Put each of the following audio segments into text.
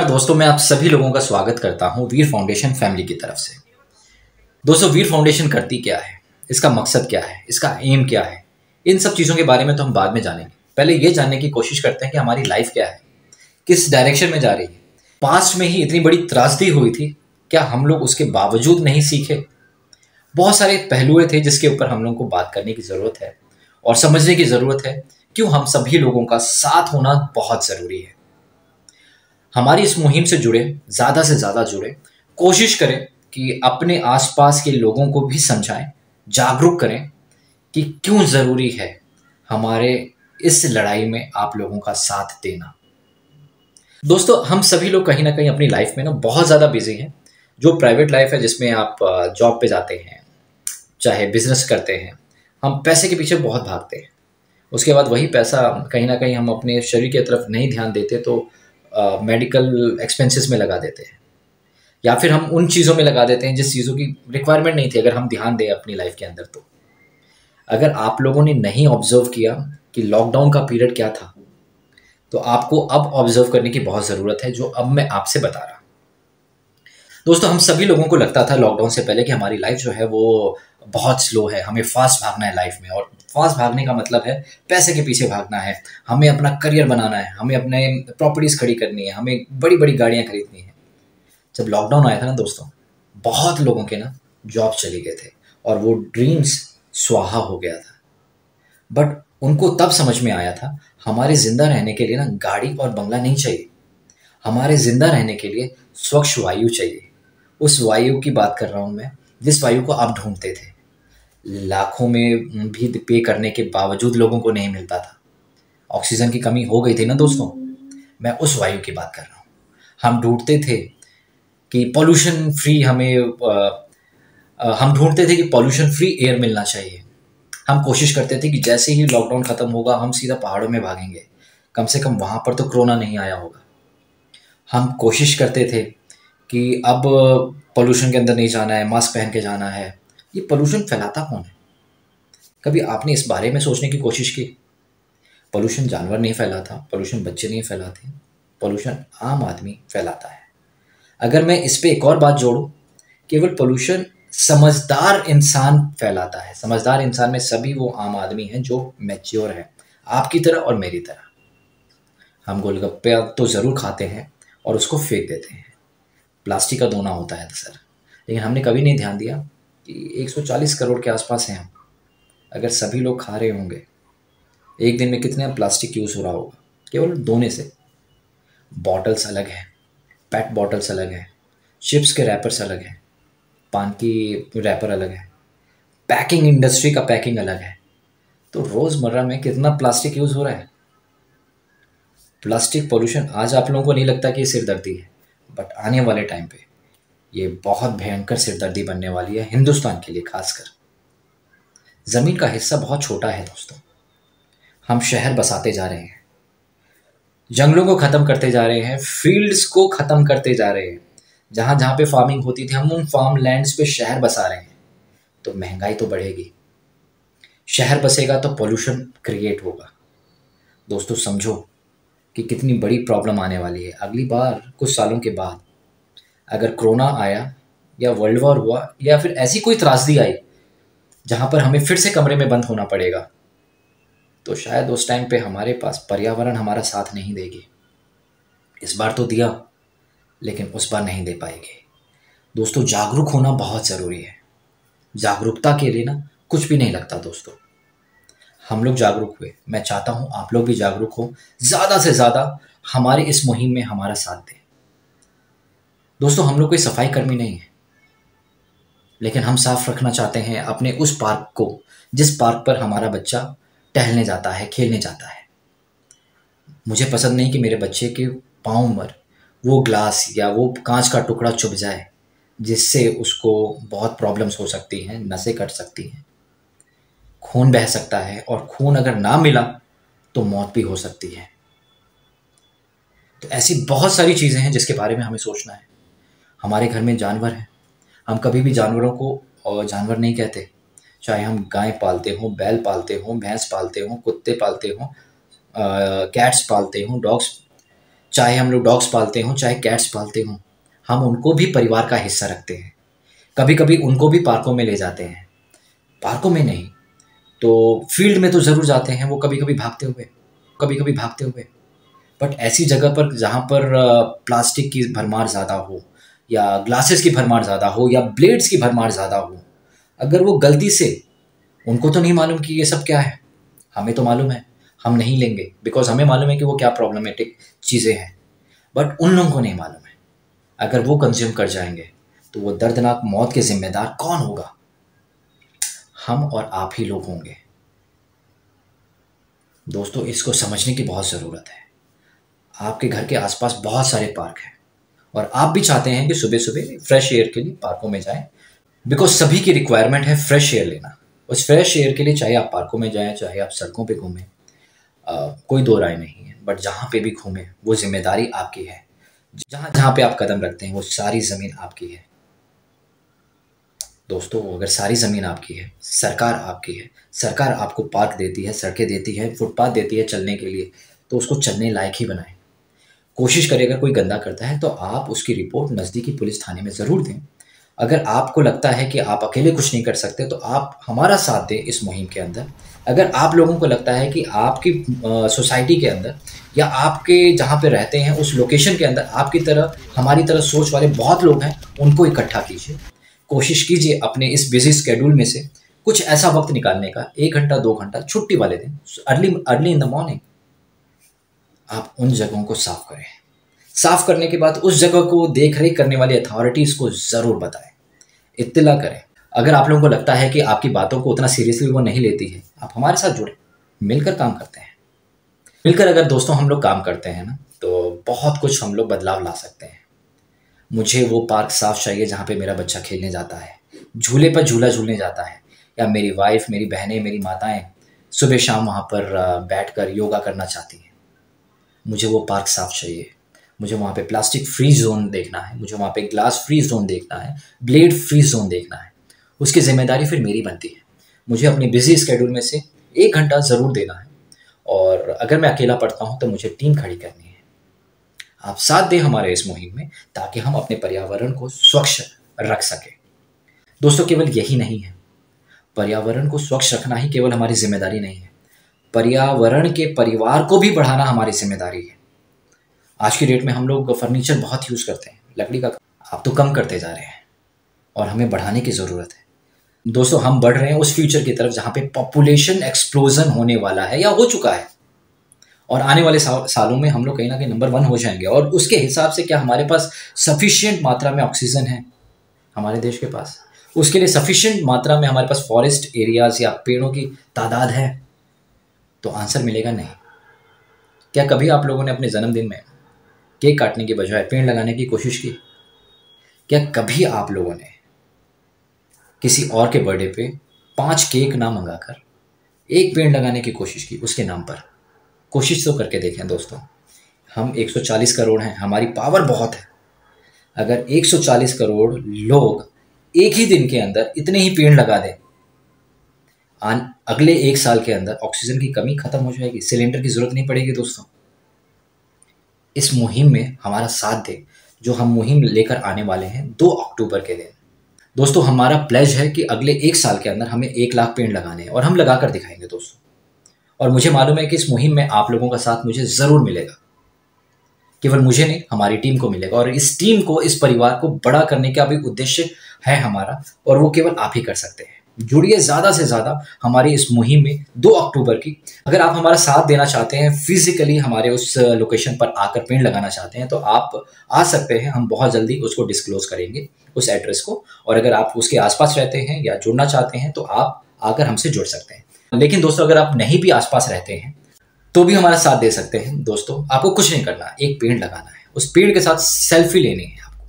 दोस्तों, मैं आप सभी लोगों का स्वागत करता हूं वीर फाउंडेशन फैमिली की तरफ से। दोस्तों, वीर फाउंडेशन करती क्या है, इसका मकसद क्या है, इसका एम क्या है, इन सब चीज़ों के बारे में तो हम बाद में जानेंगे। पहले ये जानने की कोशिश करते हैं कि हमारी लाइफ क्या है, किस डायरेक्शन में जा रही है। पास्ट में ही इतनी बड़ी त्रासदी हुई थी, क्या हम लोग उसके बावजूद नहीं सीखे? बहुत सारे पहलुएं थे जिसके ऊपर हम लोग को बात करने की ज़रूरत है और समझने की ज़रूरत है क्यों हम सभी लोगों का साथ होना बहुत ज़रूरी है। हमारी इस मुहिम से जुड़े, ज़्यादा से ज़्यादा जुड़े, कोशिश करें कि अपने आसपास के लोगों को भी समझाएं, जागरूक करें कि क्यों ज़रूरी है हमारे इस लड़ाई में आप लोगों का साथ देना। दोस्तों, हम सभी लोग कहीं ना कहीं अपनी लाइफ में ना बहुत ज़्यादा बिजी हैं। जो प्राइवेट लाइफ है जिसमें आप जॉब पे जाते हैं, चाहे बिजनेस करते हैं, हम पैसे के पीछे बहुत भागते हैं। उसके बाद वही पैसा कहीं ना कहीं हम अपने शरीर की तरफ नहीं ध्यान देते तो मेडिकल एक्सपेंसेस में लगा देते हैं, या फिर हम उन चीज़ों में लगा देते हैं जिस चीज़ों की रिक्वायरमेंट नहीं थी। अगर हम ध्यान दें अपनी लाइफ के अंदर, तो अगर आप लोगों ने नहीं ऑब्जर्व किया कि लॉकडाउन का पीरियड क्या था, तो आपको अब ऑब्जर्व करने की बहुत ज़रूरत है, जो अब मैं आपसे बता रहा। दोस्तों, हम सभी लोगों को लगता था लॉकडाउन से पहले कि हमारी लाइफ जो है वो बहुत स्लो है, हमें फास्ट भागना है लाइफ में। और फास्ट भागने का मतलब है पैसे के पीछे भागना है, हमें अपना करियर बनाना है, हमें अपने प्रॉपर्टीज़ खड़ी करनी है, हमें बड़ी बड़ी गाड़ियाँ खरीदनी है। जब लॉकडाउन आया था ना दोस्तों, बहुत लोगों के ना जॉब चले गए थे और वो ड्रीम्स स्वाहा हो गया था। बट उनको तब समझ में आया था, हमारे ज़िंदा रहने के लिए ना गाड़ी और बंगला नहीं चाहिए, हमारे ज़िंदा रहने के लिए स्वच्छ वायु चाहिए। उस वायु की बात कर रहा हूँ मैं, जिस वायु को आप ढूंढते थे। लाखों में भी पे करने के बावजूद लोगों को नहीं मिलता था, ऑक्सीजन की कमी हो गई थी ना दोस्तों। मैं उस वायु की बात कर रहा हूँ। हम ढूंढते थे कि पॉल्यूशन फ्री हम ढूंढते थे कि पॉल्यूशन फ्री एयर मिलना चाहिए। हम कोशिश करते थे कि जैसे ही लॉकडाउन ख़त्म होगा हम सीधा पहाड़ों में भागेंगे, कम से कम वहाँ पर तो कोरोना नहीं आया होगा। हम कोशिश करते थे कि अब पोल्यूशन के अंदर नहीं जाना है, मास्क पहन के जाना है। ये पोल्यूशन फैलाता कौन है? कभी आपने इस बारे में सोचने की कोशिश की? पोल्यूशन जानवर नहीं फैलाता, पोल्यूशन बच्चे नहीं फैलाते, पोल्यूशन आम आदमी फैलाता है। अगर मैं इस पे एक और बात जोड़ूं, केवल पोल्यूशन समझदार इंसान फैलाता है। समझदार इंसान में सभी वो आम आदमी हैं जो मैच्योर है, आपकी तरह और मेरी तरह। हम गोलगप्पे तो ज़रूर खाते हैं और उसको फेंक देते हैं, प्लास्टिक का दोना होता है सर। लेकिन हमने कभी नहीं ध्यान दिया कि 140 करोड़ के आसपास हैं हम। अगर सभी लोग खा रहे होंगे, एक दिन में कितने प्लास्टिक यूज़ हो रहा होगा केवल दोने से। बॉटल्स अलग है, पेट बॉटल्स अलग है, चिप्स के रैपर्स अलग हैं, पान की रैपर अलग है, पैकिंग इंडस्ट्री का पैकिंग अलग है। तो रोज़मर्रा में कितना प्लास्टिक यूज़ हो रहा है। प्लास्टिक पोल्यूशन आज आप लोगों को नहीं लगता कि ये सिरदर्दी है, बट आने वाले टाइम पे ये बहुत भयंकर सिरदर्दी बनने वाली है हिंदुस्तान के लिए। खासकर ज़मीन का हिस्सा बहुत छोटा है दोस्तों। हम शहर बसाते जा रहे हैं, जंगलों को ख़त्म करते जा रहे हैं, फील्ड्स को ख़त्म करते जा रहे हैं। जहाँ जहाँ पे फार्मिंग होती थी हम उन फार्म लैंड्स पे शहर बसा रहे हैं। तो महंगाई तो बढ़ेगी, शहर बसेगा तो पोल्यूशन क्रिएट होगा। दोस्तों, समझो कि कितनी बड़ी प्रॉब्लम आने वाली है। अगली बार कुछ सालों के बाद अगर कोरोना आया या वर्ल्ड वॉर हुआ या फिर ऐसी कोई त्रासदी आई जहाँ पर हमें फिर से कमरे में बंद होना पड़ेगा, तो शायद उस टाइम पे हमारे पास पर्यावरण हमारा साथ नहीं देगी। इस बार तो दिया, लेकिन उस बार नहीं दे पाएगी। दोस्तों, जागरूक होना बहुत ज़रूरी है। जागरूकता के लिए ना कुछ भी नहीं लगता दोस्तों। हम लोग जागरूक हुए, मैं चाहता हूँ आप लोग भी जागरूक हो, ज़्यादा से ज़्यादा हमारी इस मुहिम में हमारा साथ दें। दोस्तों, हम लोग कोई सफाई कर्मी नहीं है, लेकिन हम साफ रखना चाहते हैं अपने उस पार्क को जिस पार्क पर हमारा बच्चा टहलने जाता है, खेलने जाता है। मुझे पसंद नहीं कि मेरे बच्चे के पाँव पर वो ग्लास या वो कांच का टुकड़ा चुभ जाए, जिससे उसको बहुत प्रॉब्लम्स हो सकती हैं, नसें कट सकती हैं, खून बह सकता है, और खून अगर ना मिला तो मौत भी हो सकती है। तो ऐसी बहुत सारी चीज़ें हैं जिसके बारे में हमें सोचना है। हमारे घर में जानवर हैं, हम कभी भी जानवरों को जानवर नहीं कहते। चाहे हम गाय पालते हों, बैल पालते हों, भैंस पालते हों, कुत्ते पालते हों, कैट्स पालते हों, डॉग्स, चाहे हम लोग डॉग्स पालते हों चाहे कैट्स पालते हों, हम उनको भी परिवार का हिस्सा रखते हैं। कभी कभी उनको भी पार्कों में ले जाते हैं, पार्कों में नहीं तो फील्ड में तो ज़रूर जाते हैं वो, कभी कभी भागते हुए, कभी कभी भागते हुए। बट ऐसी जगह पर जहाँ पर प्लास्टिक की भरमार ज़्यादा हो, या ग्लासेस की भरमार ज़्यादा हो, या ब्लेड्स की भरमार ज़्यादा हो, अगर वो गलती से, उनको तो नहीं मालूम कि ये सब क्या है, हमें तो मालूम है, हम नहीं लेंगे बिकॉज हमें मालूम है कि वो क्या प्रॉब्लमेटिक चीज़ें हैं। बट उन लोगों को नहीं मालूम है, अगर वो कंज्यूम कर जाएंगे तो वो दर्दनाक मौत के जिम्मेदार कौन होगा? हम और आप ही लोग होंगे। दोस्तों, इसको समझने की बहुत ज़रूरत है। आपके घर के आसपास बहुत सारे पार्क हैं और आप भी चाहते हैं कि सुबह सुबह फ्रेश एयर के लिए पार्कों में जाएं, बिकॉज सभी की रिक्वायरमेंट है फ्रेश एयर लेना। उस फ्रेश एयर के लिए चाहे आप पार्कों में जाएं चाहे आप सड़कों पे घूमें, कोई दो राय नहीं है। बट जहाँ पे भी घूमें वो जिम्मेदारी आपकी है। जहाँ जहाँ पे आप कदम रखते हैं वो सारी ज़मीन आपकी है। दोस्तों, अगर सारी ज़मीन आपकी है, सरकार आपकी है, सरकार आपको पार्क देती है, सड़कें देती है, फुटपाथ देती है चलने के लिए, तो उसको चलने लायक ही बनाएं। कोशिश करें अगर कोई गंदा करता है तो आप उसकी रिपोर्ट नज़दीकी पुलिस थाने में ज़रूर दें। अगर आपको लगता है कि आप अकेले कुछ नहीं कर सकते तो आप हमारा साथ दें इस मुहिम के अंदर। अगर आप लोगों को लगता है कि आपकी सोसाइटी के अंदर या आपके जहाँ पे रहते हैं उस लोकेशन के अंदर आपकी तरह हमारी तरह सोच वाले बहुत लोग हैं, उनको इकट्ठा कीजिए। कोशिश कीजिए अपने इस बिजी स्केड्यूल में से कुछ ऐसा वक्त निकालने का, 1 घंटा 2 घंटा छुट्टी वाले दिन, early early in the morning आप उन जगहों को साफ करें। साफ करने के बाद उस जगह को देख रेख करने वाली अथॉरिटीज़ को ज़रूर बताएं, इत्तला करें। अगर आप लोगों को लगता है कि आपकी बातों को उतना सीरियसली वो नहीं लेती है, आप हमारे साथ जुड़ें, मिलकर काम करते हैं। मिलकर अगर दोस्तों हम लोग काम करते हैं ना, तो बहुत कुछ हम लोग बदलाव ला सकते हैं। मुझे वो पार्क साफ चाहिए जहाँ पे मेरा बच्चा खेलने जाता है, झूले पर झूला झूलने जाता है, या मेरी वाइफ, मेरी बहनें, मेरी माताएं सुबह शाम वहाँ पर बैठकर योगा करना चाहती हैं। मुझे वो पार्क साफ चाहिए। मुझे वहाँ पे प्लास्टिक फ्री जोन देखना है, मुझे वहाँ पे ग्लास फ्री जोन देखना है, ब्लेड फ्री जोन देखना है। उसकी जिम्मेदारी फिर मेरी बनती है। मुझे अपने बिजी स्केड्यूल में से 1 घंटा ज़रूर देना है, और अगर मैं अकेला पढ़ता हूँ तो मुझे टीम खड़ी करनी है। आप साथ दें हमारे इस मुहिम में, ताकि हम अपने पर्यावरण को स्वच्छ रख सकें। दोस्तों, केवल यही नहीं है, पर्यावरण को स्वच्छ रखना ही केवल हमारी जिम्मेदारी नहीं है, पर्यावरण के परिवार को भी बढ़ाना हमारी जिम्मेदारी है। आज की डेट में हम लोग फर्नीचर बहुत यूज़ करते हैं, लकड़ी का, आप तो कम करते जा रहे हैं और हमें बढ़ाने की ज़रूरत है। दोस्तों, हम बढ़ रहे हैं उस फ्यूचर की तरफ जहाँ पे पॉपुलेशन एक्सप्लोजन होने वाला है या हो चुका है, और आने वाले सालों में हम लोग कहीं ना कहीं नंबर 1 हो जाएंगे। और उसके हिसाब से क्या हमारे पास सफिशिएंट मात्रा में ऑक्सीजन है हमारे देश के पास? उसके लिए सफिशिएंट मात्रा में हमारे पास फॉरेस्ट एरियाज या पेड़ों की तादाद है? तो आंसर मिलेगा नहीं। क्या कभी आप लोगों ने अपने जन्मदिन में केक काटने की बजाय पेड़ लगाने की कोशिश की? क्या कभी आप लोगों ने किसी और के बर्थडे पे 5 केक ना मंगाकर 1 पेड़ लगाने की कोशिश की उसके नाम पर? कोशिश तो करके देखें दोस्तों। हम 140 करोड़ हैं, हमारी पावर बहुत है। अगर 140 करोड़ लोग एक ही दिन के अंदर इतने ही पेड़ लगा दें, अगले 1 साल के अंदर ऑक्सीजन की कमी खत्म हो जाएगी, सिलेंडर की जरूरत नहीं पड़ेगी। दोस्तों, इस मुहिम में हमारा साथ दें, जो हम मुहिम लेकर आने वाले हैं 2 अक्टूबर के दिन। दोस्तों, हमारा प्लेज है कि अगले 1 साल के अंदर हमें 1 लाख पेड़ लगाने हैं, और हम लगा कर दिखाएंगे दोस्तों। और मुझे मालूम है कि इस मुहिम में आप लोगों का साथ मुझे ज़रूर मिलेगा। केवल मुझे नहीं, हमारी टीम को मिलेगा, और इस टीम को, इस परिवार को बड़ा करने का भी उद्देश्य है हमारा, और वो केवल आप ही कर सकते हैं। जुड़िए ज़्यादा से ज़्यादा हमारी इस मुहिम में 2 अक्टूबर की। अगर आप हमारा साथ देना चाहते हैं, फिजिकली हमारे उस लोकेशन पर आकर पेड़ लगाना चाहते हैं, तो आप आ सकते हैं। हम बहुत जल्दी उसको डिस्क्लोज करेंगे, उस एड्रेस को। और अगर आप उसके आसपास रहते हैं या जुड़ना चाहते हैं तो आप आकर हमसे जुड़ सकते हैं। लेकिन दोस्तों, अगर आप नहीं भी आसपास रहते हैं तो भी हमारा साथ दे सकते हैं। दोस्तों, आपको कुछ नहीं करना, एक पेड़ लगाना है, उस पेड़ के साथ सेल्फी लेनी है आपको।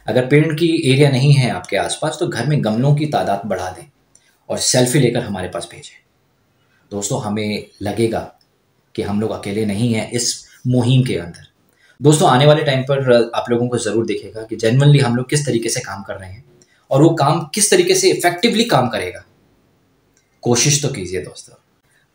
अगर पेड़ की एरिया नहीं है आपके आसपास तो घर में गमलों की तादाद बढ़ा दें और सेल्फी लेकर हमारे पास भेजें। दोस्तों, हमें लगेगा कि हम लोग अकेले नहीं हैं इस मुहिम के अंदर। दोस्तों, आने वाले टाइम पर आप लोगों को ज़रूर दिखेगा कि जेन्युइनली हम लोग किस तरीके से काम कर रहे हैं, और वो काम किस तरीके से इफेक्टिवली काम करेगा। कोशिश तो कीजिए दोस्तों।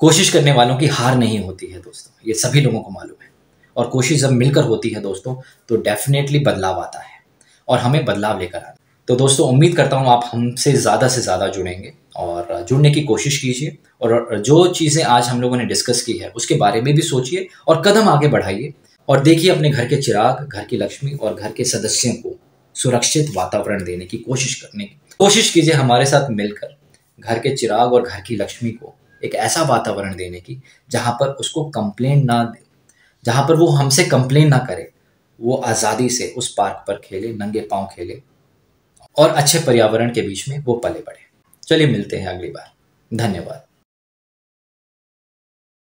कोशिश करने वालों की हार नहीं होती है दोस्तों, ये सभी लोगों को मालूम है। और कोशिश जब मिलकर होती है दोस्तों, तो डेफिनेटली बदलाव आता है और हमें बदलाव लेकर आना। तो दोस्तों उम्मीद करता हूँ आप हमसे ज़्यादा से ज़्यादा जुड़ेंगे और जुड़ने की कोशिश कीजिए, और जो चीज़ें आज हम लोगों ने डिस्कस की है उसके बारे में भी सोचिए और कदम आगे बढ़ाइए, और देखिए अपने घर के चिराग, घर की लक्ष्मी और घर के सदस्यों को सुरक्षित वातावरण देने की कोशिश करने की कोशिश कीजिए हमारे साथ मिलकर घर के चिराग और घर की लक्ष्मी को एक ऐसा वातावरण देने की जहाँ पर उसको कंप्लेंट ना दे, जहाँ पर वो हमसे कंप्लेन ना करे, वो आज़ादी से उस पार्क पर खेले, नंगे पाँव खेले और अच्छे पर्यावरण के बीच में वो पले बढ़े। चलिए मिलते हैं अगली बार। धन्यवाद।